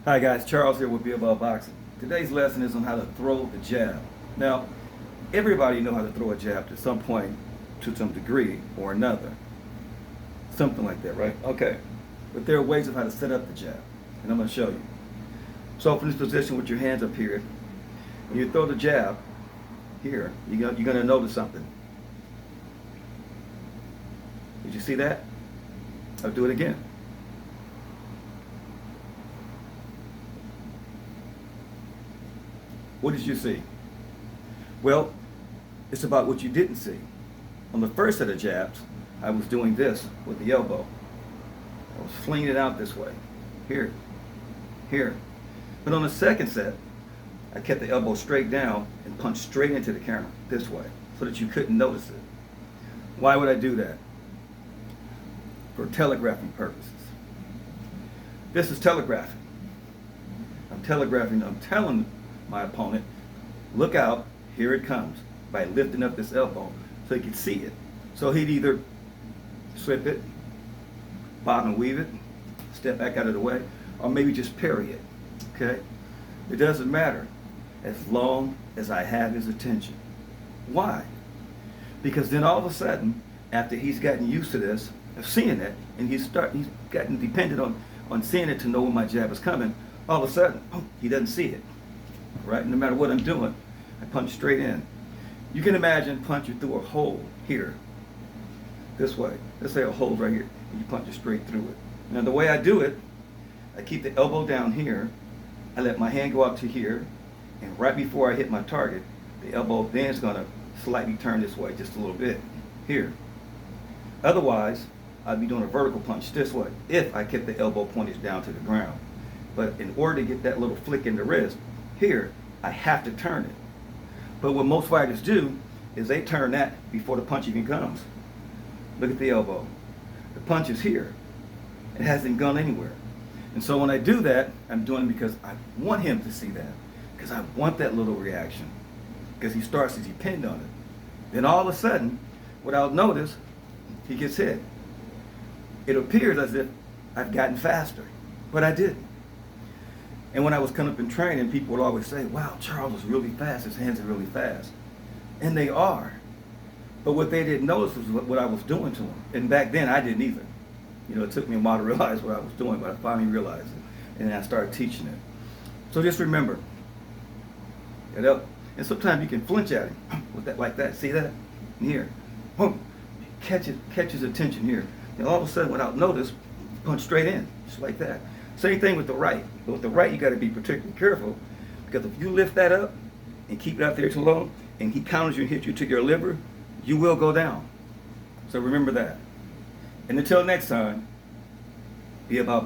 Hi guys, Charles here with Be About Boxing. Today's lesson is on how to throw the jab. Now, everybody know how to throw a jab to some point, to some degree or another. Something like that, right? Okay. But there are ways of how to set up the jab, and I'm going to show you. So from this position with your hands up here, when you throw the jab here, you're going to notice something. Did you see that? I'll do it again. What did you see? Well, it's about what you didn't see. On the first set of jabs, I was doing this with the elbow. I was flinging it out this way. Here. Here. But on the second set, I kept the elbow straight down and punched straight into the camera this way so that you couldn't notice it. Why would I do that? For telegraphing purposes. This is telegraphing. I'm telling my opponent, look out, here it comes, by lifting up this elbow so he could see it. So he'd either slip it, bob and weave it, step back out of the way, or maybe just parry it, okay? It doesn't matter as long as I have his attention. Why? Because then all of a sudden, after he's gotten used to this, of seeing it, and he's gotten dependent on seeing it to know when my jab is coming, all of a sudden, he doesn't see it. Right? No matter what I'm doing, I punch straight in. You can imagine punching through a hole here, this way. Let's say a hole right here, and you punch it straight through it. Now the way I do it, I keep the elbow down here, I let my hand go up to here, and right before I hit my target, the elbow then is going to slightly turn this way, just a little bit, here. Otherwise, I'd be doing a vertical punch this way, if I kept the elbow pointed down to the ground. But in order to get that little flick in the wrist, here, I have to turn it. But what most fighters do is they turn that before the punch even comes. Look at the elbow. The punch is here. It hasn't gone anywhere. And so when I do that, I'm doing it because I want him to see that. Because I want that little reaction. Because he starts to depend on it. Then all of a sudden, without notice, he gets hit. It appears as if I've gotten faster, but I didn't. And when I was coming up in training, people would always say, wow, Charles is really fast, his hands are really fast. And they are. But what they didn't notice was what I was doing to them. And back then, I didn't either. You know, it took me a while to realize what I was doing, but I finally realized it. And I started teaching it. So just remember, get up. And sometimes you can flinch at him with that, like that. See that? Here. Boom. Catch his attention here. And all of a sudden, without notice, punch straight in, just like that. Same thing with the right. But with the right, you got to be particularly careful, because if you lift that up and keep it out there too long, and he counters you and hits you to your liver, you will go down. So remember that. And until next time, be about boxing.